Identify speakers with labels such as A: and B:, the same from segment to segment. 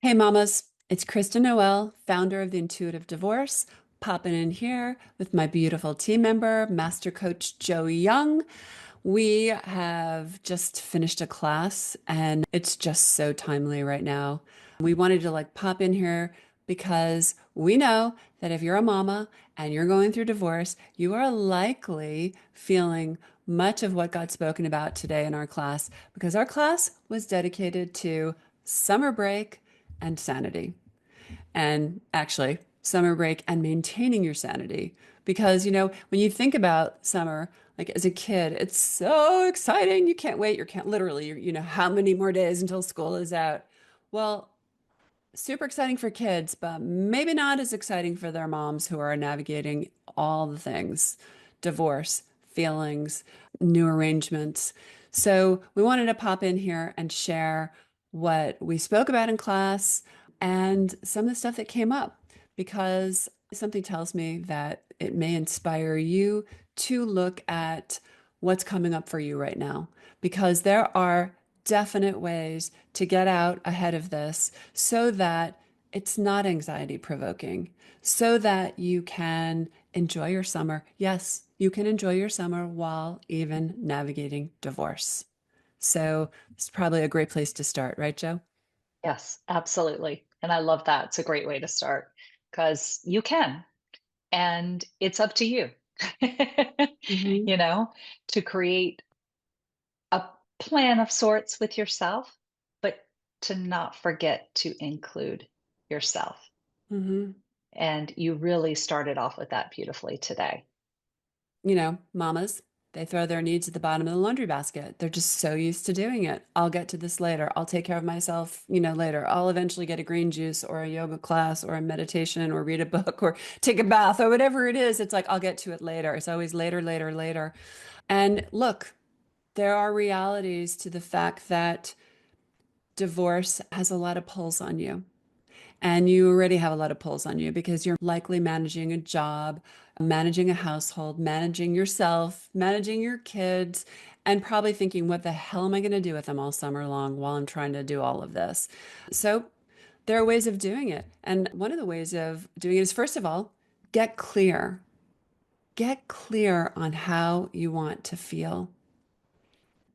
A: Hey mamas, it's Kristen Noel, founder of the Intuitive Divorce, popping in here with my beautiful team member, Master Coach Joey Young. We have just finished a class and it's just so timely right now. We wanted to pop in here because we know that if you're a mama and you're going through divorce, you are likely feeling much of what got spoken about today in our class because our class was dedicated to summer break and sanity. And actually, summer break and maintaining your sanity. Because, when you think about summer, like as a kid, it's so exciting. You can't wait. You can't literally, how many more days until school is out? Well, super exciting for kids, but maybe not as exciting for their moms who are navigating all the things, divorce, feelings, new arrangements. So we wanted to pop in here and share what we spoke about in class and some of the stuff that came up because something tells me that it may inspire you to look at what's coming up for you right now because there are definite ways to get out ahead of this so that it's not anxiety provoking, so that you can enjoy your summer. Yes, you can enjoy your summer while even navigating divorce. So it's probably a great place to start, right, Joe?
B: Yes, absolutely. And I love that. It's a great way to start because you can, and it's up to you,
A: Hmm.
B: you know, to create a plan of sorts with yourself, but to not forget to include yourself.
A: Hmm.
B: And you really started off with that beautifully today.
A: Mamas, they throw their needs at the bottom of the laundry basket. They're just so used to doing it. I'll get to this later. I'll take care of myself, later. I'll eventually get a green juice or a yoga class or a meditation or read a book or take a bath or whatever it is. It's like, I'll get to it later. It's always later, later, later. And look, there are realities to the fact that divorce has a lot of pulls on you. And you already have a lot of pulls on you because you're likely managing a job, managing a household, managing yourself, managing your kids, and probably thinking, what the hell am I going to do with them all summer long while I'm trying to do all of this? So there are ways of doing it. And one of the ways of doing it is, first of all, get clear. Get clear on how you want to feel.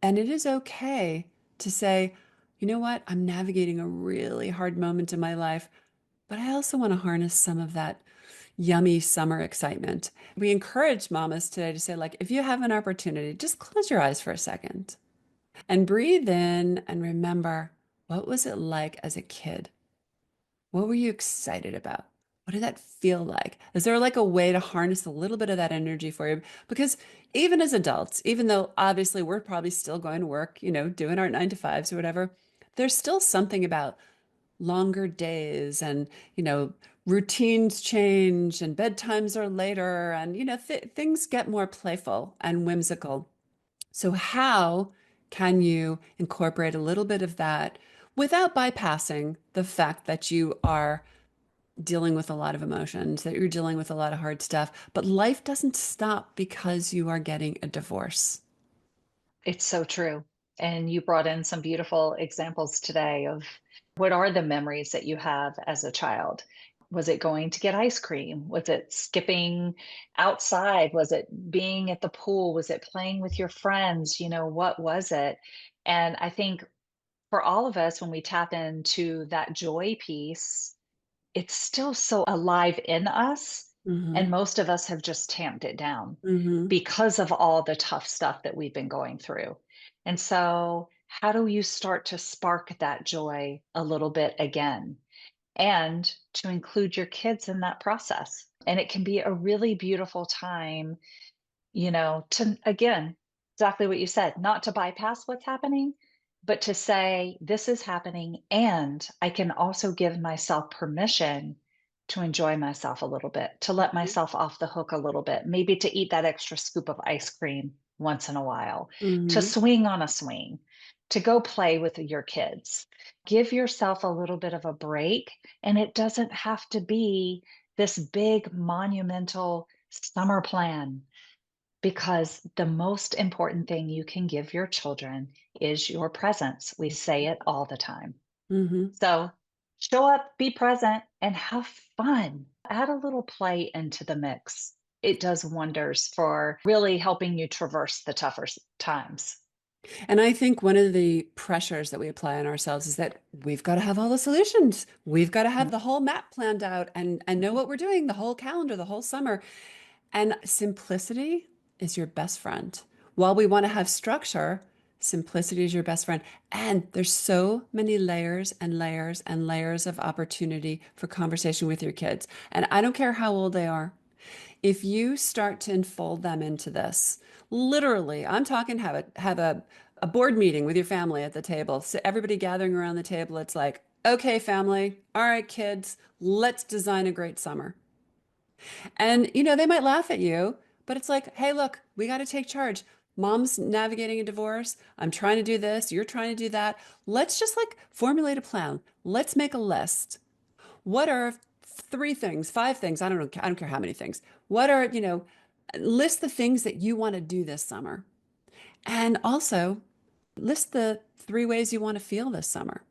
A: And it is okay to say, you know what? I'm navigating a really hard moment in my life. But I also want to harness some of that yummy summer excitement. We encourage mamas today to say, if you have an opportunity, just close your eyes for a second and breathe in and remember, what was it like as a kid? What were you excited about? What did that feel like? Is there a way to harness a little bit of that energy for you? Because even as adults, even though obviously we're probably still going to work, doing our 9 to 5s or whatever, there's still something about longer days and routines change and bedtimes are later and things get more playful and whimsical. So how can you incorporate a little bit of that without bypassing the fact that you are dealing with a lot of emotions, that you're dealing with a lot of hard stuff, but life doesn't stop because you are getting a divorce.
B: It's so true. And you brought in some beautiful examples today of what are the memories that you have as a child? Was it going to get ice cream? Was it skipping outside? Was it being at the pool? Was it playing with your friends? What was it? And I think for all of us, when we tap into that joy piece, it's still so alive in us. And
A: Hmm.
B: most of us have just tamped it down
A: Hmm.
B: because of all the tough stuff that we've been going through. And so, how do you start to spark that joy a little bit again and to include your kids in that process? And it can be a really beautiful time, to again, exactly what you said, not to bypass what's happening, but to say, this is happening. And I can also give myself permission to enjoy myself a little bit, to let myself off the hook a little bit, maybe to eat that extra scoop of ice cream once in a while, to
A: Hmm.
B: swing on a swing, to go play with your kids. Give yourself a little bit of a break. And it doesn't have to be this big, monumental summer plan because the most important thing you can give your children is your presence. We say it all the time.
A: Hmm.
B: So, Show up, be present, and have fun. Add a little play into the mix. It does wonders for really helping you traverse the tougher times.
A: And I think one of the pressures that we apply on ourselves is that we've got to have all the solutions. We've got to have the whole map planned out and know what we're doing, the whole calendar, the whole summer. And simplicity is your best friend. While we want to have structure, simplicity is your best friend. And there's so many layers and layers and layers of opportunity for conversation with your kids. And I don't care how old they are. If you start to enfold them into this, literally, I'm talking have a board meeting with your family at the table. So everybody gathering around the table, it's like, okay, family, all right, kids, let's design a great summer. And they might laugh at you, but it's like, hey, look, we got to take charge. Mom's navigating a divorce. I'm trying to do this. You're trying to do that. Let's just like formulate a plan. Let's make a list. What are three things, five things? I don't know. I don't care how many things. What are, list the things that you want to do this summer. And also list the three ways you want to feel this summer.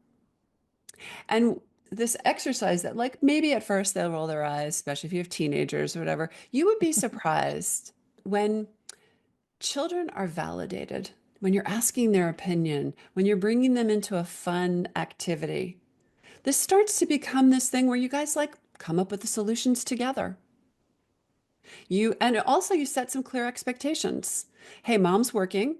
A: And this exercise that, like, maybe at first they'll roll their eyes, especially if you have teenagers or whatever, you would be surprised when children are validated, when you're asking their opinion, when you're bringing them into a fun activity. This starts to become this thing where you guys like come up with the solutions together. And also you set some clear expectations. Hey, mom's working.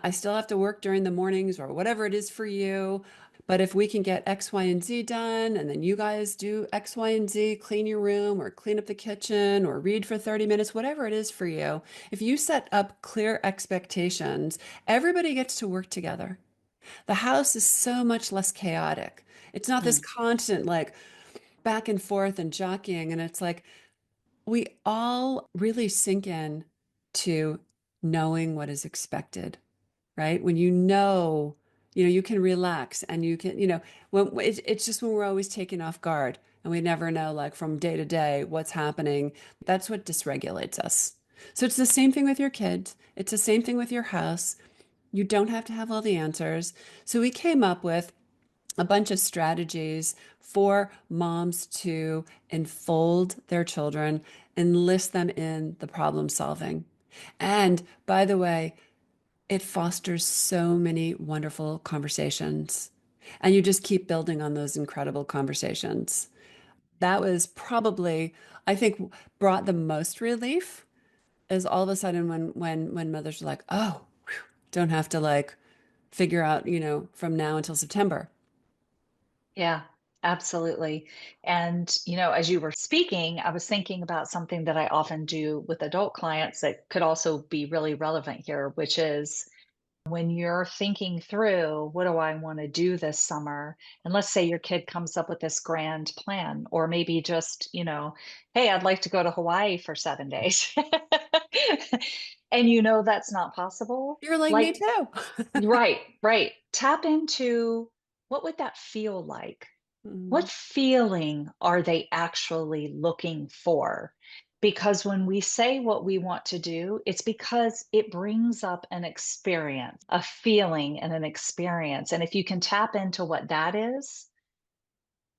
A: I still have to work during the mornings or whatever it is for you. But if we can get X, Y, and Z done, and then you guys do X, Y, and Z, clean your room or clean up the kitchen or read for 30 minutes, whatever it is for you, if you set up clear expectations, everybody gets to work together. The house is so much less chaotic. It's not this
B: Mm.
A: constant like back and forth and jockeying. And it's like we all really sink in to knowing what is expected, right? When you can relax and you can, it's just when we're always taken off guard and we never know, like from day to day, what's happening. That's what dysregulates us. So it's the same thing with your kids. It's the same thing with your house. You don't have to have all the answers. So we came up with a bunch of strategies for moms to enfold their children, enlist them in the problem solving. And by the way, it fosters so many wonderful conversations. And you just keep building on those incredible conversations. That was probably, I think, brought the most relief is all of a sudden when mothers are like, oh, whew, don't have to like figure out, from now until September.
B: Yeah, absolutely. And, as you were speaking, I was thinking about something that I often do with adult clients that could also be really relevant here, which is when you're thinking through, what do I want to do this summer? And let's say your kid comes up with this grand plan, or maybe just, hey, I'd like to go to Hawaii for 7 days. And that's not possible.
A: You're like me
B: Like,
A: too.
B: right, right. Tap into what would that feel like? What
A: Mm,
B: feeling are they actually looking for? Because when we say what we want to do, it's because it brings up an experience, a feeling and an experience. And if you can tap into what that is,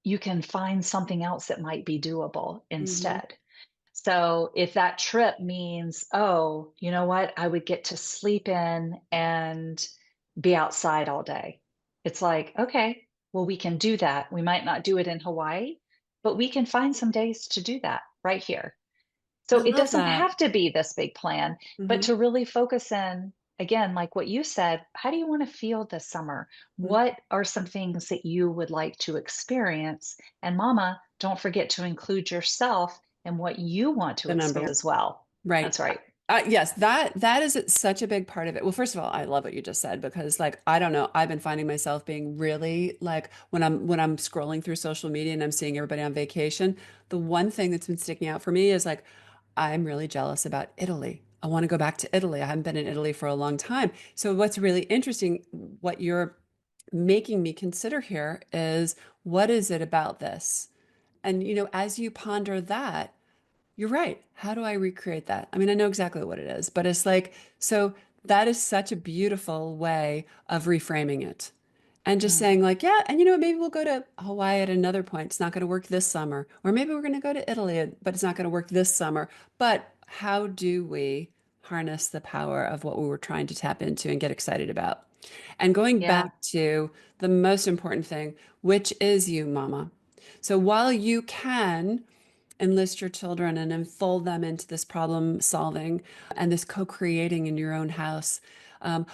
B: you can find something else that might be doable
A: mhm,
B: instead. So if that trip means, oh, you know what, I would get to sleep in and be outside all day. It's like, okay, well, we can do that. We might not do it in Hawaii, but we can find some days to do that right here.
A: I
B: So it
A: love
B: doesn't
A: that.
B: have to be this big plan, but
A: Hmm.
B: to really focus in, again, like what you said, how do you want to feel this summer? What are some things that you would like to experience? And mama, don't forget to include yourself in what you want to
A: The number.
B: experience as well.
A: Right.
B: That's right.
A: Yes, that is such a big part of it. Well, first of all, I love what you just said because like I don't know, I've been finding myself being really like when I'm scrolling through social media and I'm seeing everybody on vacation, the one thing that's been sticking out for me is like I'm really jealous about Italy. I want to go back to Italy. I haven't been in Italy for a long time. So what's really interesting, what you're making me consider here is what is it about this? And as you ponder that, you're right. How do I recreate that? I mean, I know exactly what it is, but it's like, so that is such a beautiful way of reframing it. And just
B: Mm.
A: saying, like, yeah, and you know what, maybe we'll go to Hawaii at another point. It's not going to work this summer. Or maybe we're going to go to Italy, but it's not going to work this summer. But how do we harness the power of what we were trying to tap into and get excited about? And going
B: Yeah.
A: back to the most important thing, which is you, mama. So while you can enlist your children and enfold them into this problem solving and this co-creating in your own house, um,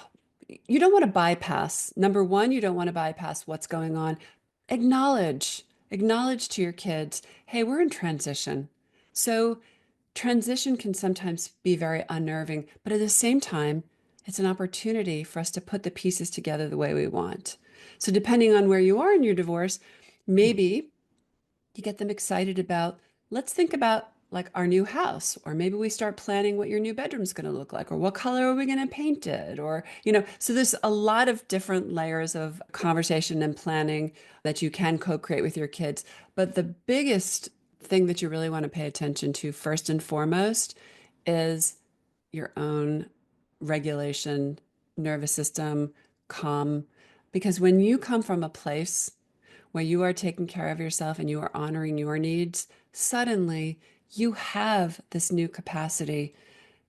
A: you don't want to bypass. Number one, you don't want to bypass what's going on. Acknowledge to your kids, hey, we're in transition. So transition can sometimes be very unnerving, but at the same time, it's an opportunity for us to put the pieces together the way we want. So depending on where you are in your divorce, maybe you get them excited about, let's think about like our new house, or maybe we start planning what your new bedroom's going to look like, or what color are we going to paint it, or, so there's a lot of different layers of conversation and planning that you can co-create with your kids. But the biggest thing that you really want to pay attention to, first and foremost, is your own regulation, nervous system, calm. Because when you come from a place where you are taking care of yourself and you are honoring your needs, suddenly you have this new capacity.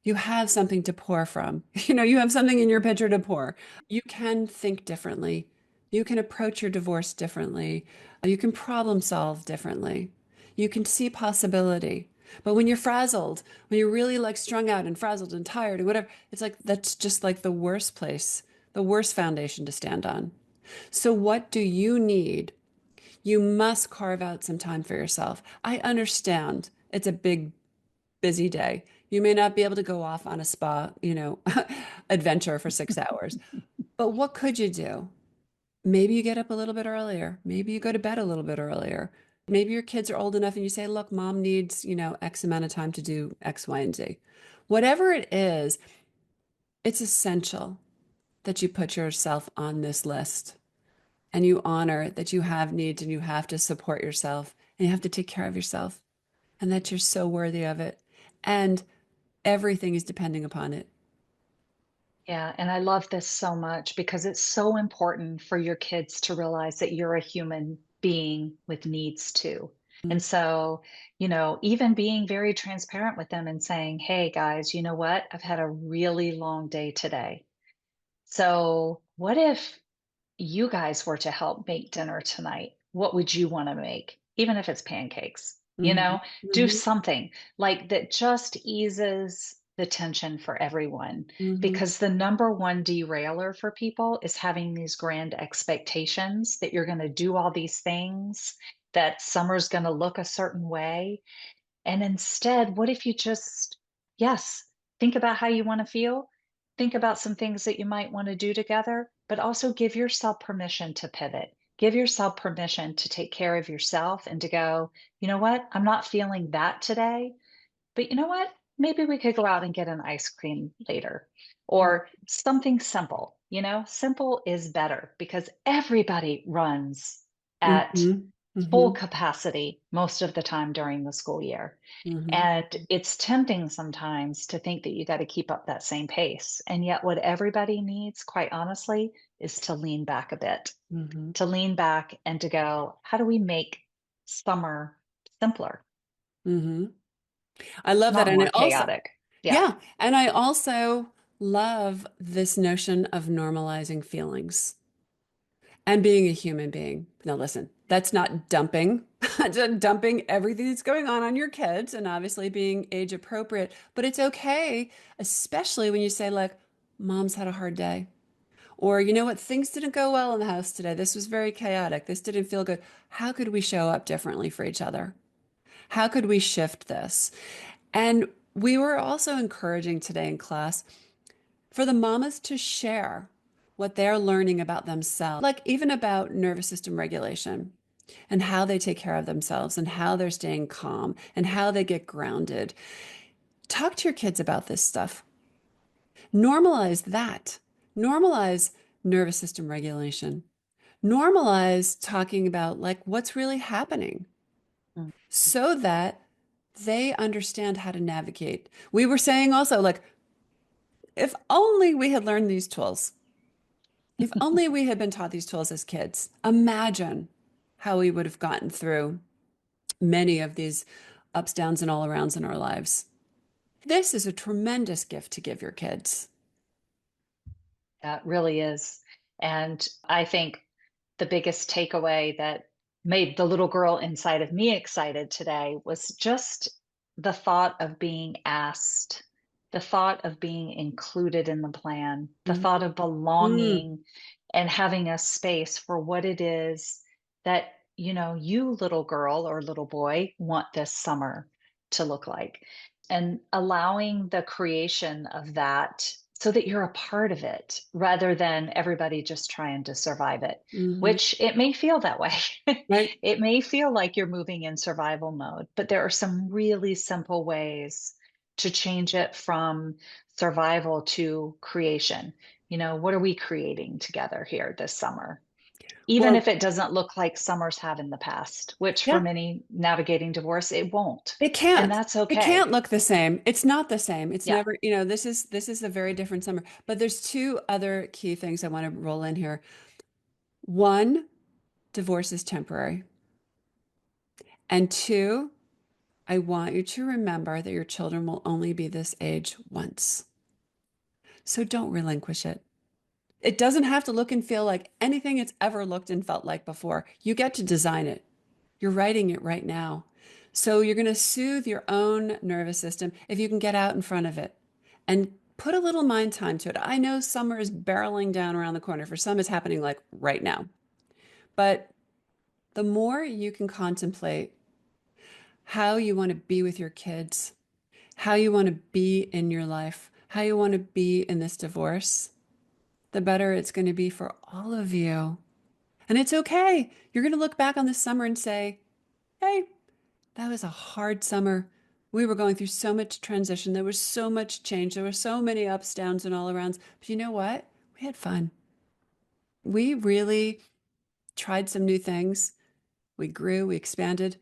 A: You have something to pour from. You have something in your pitcher to pour. You can think differently. You can approach your divorce differently. You can problem solve differently. You can see possibility. But when you're frazzled, when you're really like strung out and frazzled and tired and whatever, it's like that's just like the worst place, the worst foundation to stand on. So, what do you need? You must carve out some time for yourself. I understand it's a big, busy day. You may not be able to go off on a spa, adventure for 6 hours. But what could you do? Maybe you get up a little bit earlier. Maybe you go to bed a little bit earlier. Maybe your kids are old enough and you say, look, mom needs, X amount of time to do X, Y, and Z. Whatever it is, it's essential that you put yourself on this list and you honor that you have needs and you have to support yourself and you have to take care of yourself and that you're so worthy of it. And everything is depending upon it.
B: Yeah, and I love this so much because it's so important for your kids to realize that you're a human being with needs too. And so, even being very transparent with them and saying, hey guys, you know what? I've had a really long day today. So, what if you guys were to help make dinner tonight, what would you want to make? Even if it's pancakes,
A: Mm-hmm.
B: do
A: Mm-hmm.
B: something like that just eases the tension for everyone.
A: Mm-hmm.
B: Because the number one derailer for people is having these grand expectations that you're going to do all these things, that summer's going to look a certain way. And instead, what if you just, yes, think about how you want to feel, think about some things that you might want to do together, but also give yourself permission to pivot. Give yourself permission to take care of yourself and to go, you know what? I'm not feeling that today, but you know what? Maybe we could go out and get an ice cream later or something simple. Simple is better because everybody runs at
A: Mm-hmm.
B: full
A: Mm-hmm.
B: capacity most of the time during the school year.
A: Mm-hmm.
B: And it's tempting sometimes to think that you got to keep up that same pace. And yet, what everybody needs, quite honestly, is to lean back a bit,
A: Mm-hmm.
B: to lean back and to go, how do we make summer simpler,
A: Mm-hmm. I love that.
B: not
A: And
B: more chaotic? Yeah.
A: yeah, and I also love this notion of normalizing feelings and being a human being. Now, listen, that's not dumping, just dumping everything that's going on your kids and obviously being age appropriate, but it's okay, especially when you say, like, mom's had a hard day. Or, you know what, things didn't go well in the house today. This was very chaotic. This didn't feel good. How could we show up differently for each other? How could we shift this? And we were also encouraging today in class for the mamas to share what they're learning about themselves, like even about nervous system regulation and how they take care of themselves and how they're staying calm and how they get grounded. Talk to your kids about this stuff. Normalize that. Normalize nervous system regulation. Normalize talking about like what's really happening
B: Mm.
A: so that they understand how to navigate. We were saying also, like, if only we had learned these tools If only we had been taught these tools as kids, imagine how we would have gotten through many of these ups, downs, and all arounds in our lives. This is a tremendous gift to give your kids.
B: That really is. And I think the biggest takeaway that made the little girl inside of me excited today was just the thought of being asked, the thought of being included in the plan, the thought
A: Mhm.
B: of
A: Mm,
B: belonging and having a space for what it is that, you little girl or little boy want this summer to look like. And allowing the creation of that so that you're a part of it rather than everybody just trying to survive it,
A: mhm.
B: which it may feel that way.
A: Right?
B: It may feel like you're moving in survival mode, but there are some really simple ways to change it from survival to creation. What are we creating together here this summer? Even
A: Well,
B: if it doesn't look like summers have in the past, which for
A: yeah,
B: many navigating divorce, it won't.
A: it
B: And
A: can't.
B: that's
A: It can't
B: okay.
A: look the same. It's not the same. It's
B: Yeah.
A: never, this is a very different summer. But there's two other key things I want to roll in here. One, divorce is temporary. And two, I want you to remember that your children will only be this age once. So don't relinquish it. It doesn't have to look and feel like anything it's ever looked and felt like before. You get to design it. You're writing it right now. So you're going to soothe your own nervous system if you can get out in front of it and put a little mind time to it. I know summer is barreling down around the corner. For some, it's happening like right now. But the more you can contemplate how you want to be with your kids, how you want to be in your life, how you want to be in this divorce, the better it's going to be for all of you. And it's okay. You're going to look back on this summer and say, hey, that was a hard summer. We were going through so much transition. There was so much change. There were so many ups, downs, and all arounds. But you know what? We had fun. We really tried some new things. We grew, we expanded.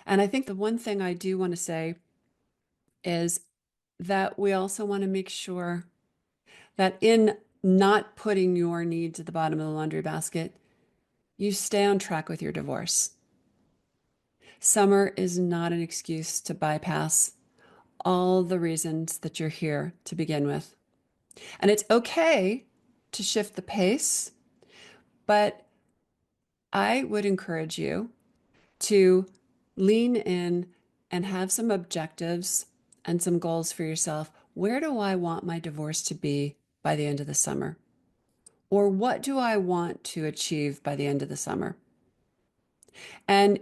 A: And I think the one thing I do want to say is that we also want to make sure that in not putting your needs at the bottom of the laundry basket, you stay on track with your divorce. Summer is not an excuse to bypass all the reasons that you're here to begin with. And it's okay to shift the pace, but I would encourage you to lean in and have some objectives and some goals for yourself. Where do I want my divorce to be by the end of the summer? Or what do I want to achieve by the end of the summer? And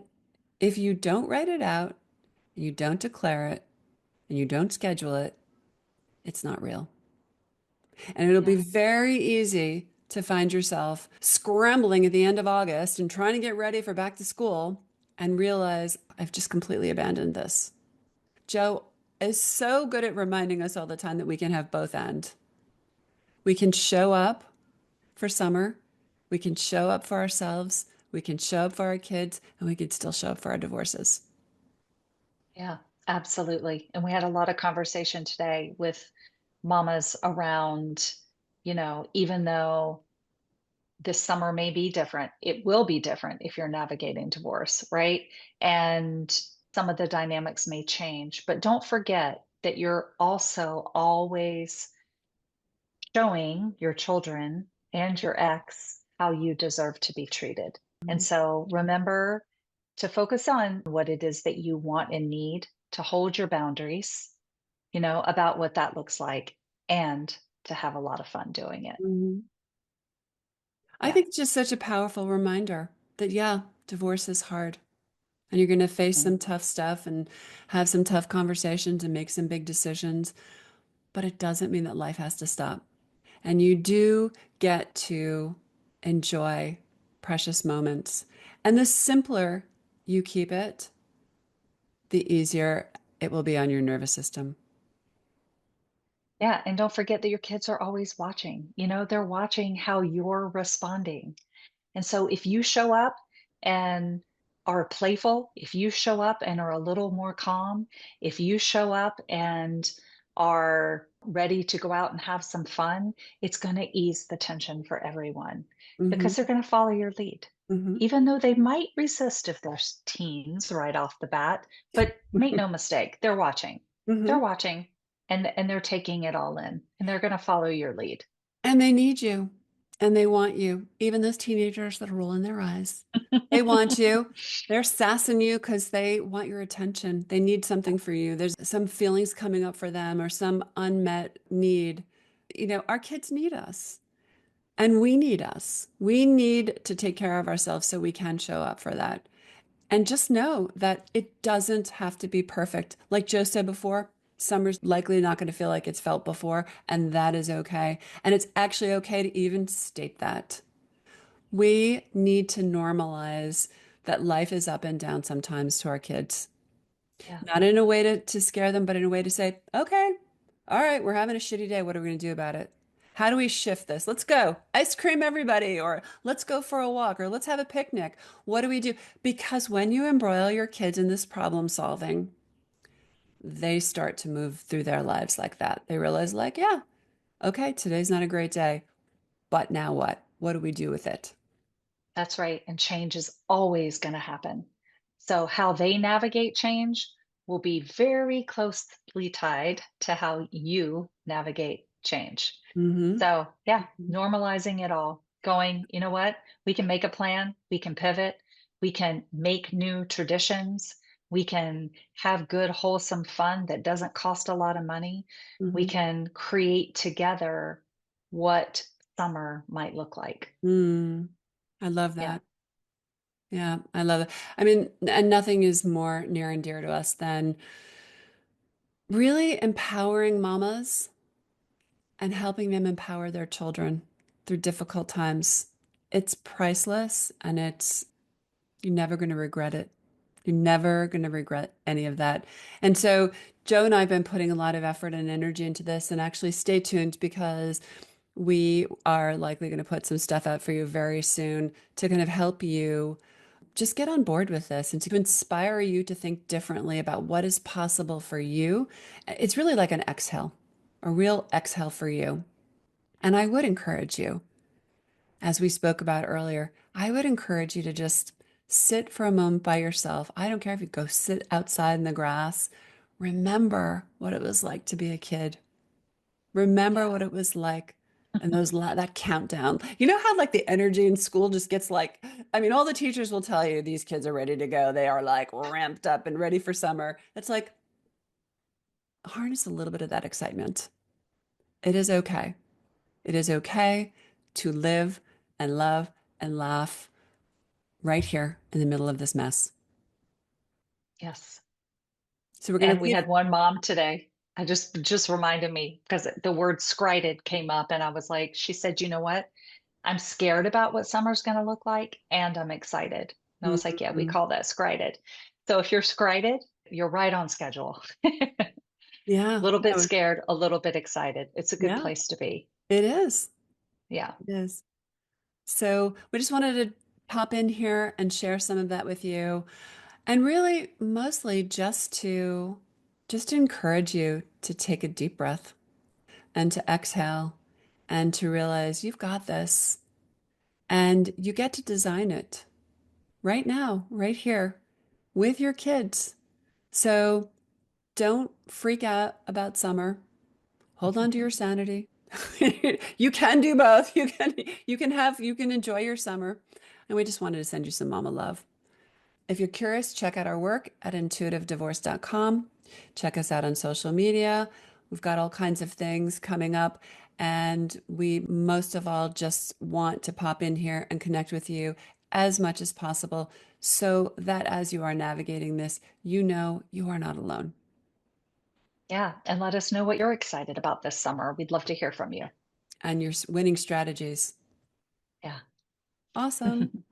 A: if you don't write it out, you don't declare it, and you don't schedule it, it's not real. And it'll be
B: Yeah.
A: very easy to find yourself scrambling at the end of August and trying to get ready for back to school and realize I've just completely abandoned this. Joe is so good at reminding us all the time that we can have both end. We can show up for summer, we can show up for ourselves, we can show up for our kids, and we can still show up for our divorces.
B: Yeah, absolutely. And we had a lot of conversation today with mamas around, even though this summer may be different, it will be different if you're navigating divorce, right? And some of the dynamics may change, but don't forget that you're also always showing your children and your ex how you deserve to be treated. And
A: Mhm.
B: so remember to focus on what it is that you want and need, to hold your boundaries, about what that looks like, and to have a lot of fun doing it.
A: Mhm. I
B: Yeah.
A: think it's just such a powerful reminder that, yeah, divorce is hard. And you're going to face
B: Mhm.
A: some tough stuff and have some tough conversations and make some big decisions. But it doesn't mean that life has to stop. And you do get to enjoy precious moments. And the simpler you keep it, the easier it will be on your nervous system.
B: Yeah. And don't forget that your kids are always watching. They're watching how you're responding. And so if you show up and are playful, if you show up and are a little more calm, if you show up and are ready to go out and have some fun, it's going to ease the tension for everyone because they're
A: Mhm.
B: going to follow your lead.
A: Mhm.
B: Even though they might resist if they're teens right off the bat, but make no mistake, they're watching. They're
A: Mhm.
B: watching and they're taking it all in and they're going to follow your lead.
A: And they need you and they want you. Even those teenagers that are rolling their eyes. They want you. They're sassing you because they want your attention. They need something for you. There's some feelings coming up for them or some unmet need. Our kids need us and we need us. We need to take care of ourselves so we can show up for that. And just know that it doesn't have to be perfect. Like Joe said before, summer's likely not going to feel like it's felt before, and that is okay. And it's actually okay to even state that. We need to normalize that life is up and down sometimes to our kids.
B: Yeah,
A: Not in a way to scare them, but in a way to say, okay, all right, we're having a shitty day. What are we going to do about it? How do we shift this? Let's go. Ice cream, everybody, or let's go for a walk, or let's have a picnic. What do we do? Because when you embroil your kids in this problem solving, they start to move through their lives like that. They realize, like, yeah, okay, today's not a great day, but now what? What do we do with it?
B: that's right. And change is always going to happen. So, how they navigate change will be very closely tied to how you navigate change.
A: Mm-hmm.
B: So, yeah, normalizing it all, going, you know what? We can make a plan, we can pivot, we can make new traditions, we can have good, wholesome fun that doesn't cost a lot of money. We
A: Mm-hmm.
B: can create together what summer might look like.
A: Mm. I love
B: Yeah.
A: that. Yeah, I love it. I mean, and nothing is more near and dear to us than really empowering mamas and helping them empower their children through difficult times. It's priceless and you're never going to regret it. You're never going to regret any of that. And so Joe and I have been putting a lot of effort and energy into this, and actually stay tuned because we are likely going to put some stuff out for you very soon to kind of help you just get on board with this and to inspire you to think differently about what is possible for you. It's really like an exhale, a real exhale for you. And I would encourage you, as we spoke about earlier, I would encourage you to just sit for a moment by yourself. I don't care if you go sit outside in the grass. Remember what it was like to be a kid. Remember
B: Yeah.
A: what it was like and that countdown. You know how like the energy in school just gets like, I mean, all the teachers will tell you these kids are ready to go. They are like ramped up and ready for summer. It's like harness a little bit of that excitement. It is okay. It is okay to live and love and laugh right here in the middle of this mess.
B: Yes.
A: So we're going
B: And
A: to
B: we
A: leave.
B: had one mom today. I just reminded me because the word "scrited" came up, and I was like, she said, "You know what? I'm scared about what summer's going to look like, and I'm excited." And I was like, "Yeah, we
A: Mhm.
B: call that scrited." So if you're scrited, you're right on schedule. A
A: Yeah.
B: little bit
A: No,
B: scared, a little bit excited. It's a good
A: yeah,
B: place to be.
A: it is.
B: Yeah.
A: It is. So we just wanted to pop in here and share some of that with you. And really, mostly just to encourage you to take a deep breath and to exhale and to realize you've got this and you get to design it right now, right here with your kids. So don't freak out about summer. Hold on to your sanity. You can do both. You can enjoy your summer. And we just wanted to send you some mama love. If you're curious, check out our work at intuitivedivorce.com. Check us out on social media. We've got all kinds of things coming up. And we most of all just want to pop in here and connect with you as much as possible so that as you are navigating this, you know you are not alone
B: Yeah. And let us know what you're excited about this summer. We'd love to hear from you.
A: and your winning strategies.
B: Yeah.
A: Awesome.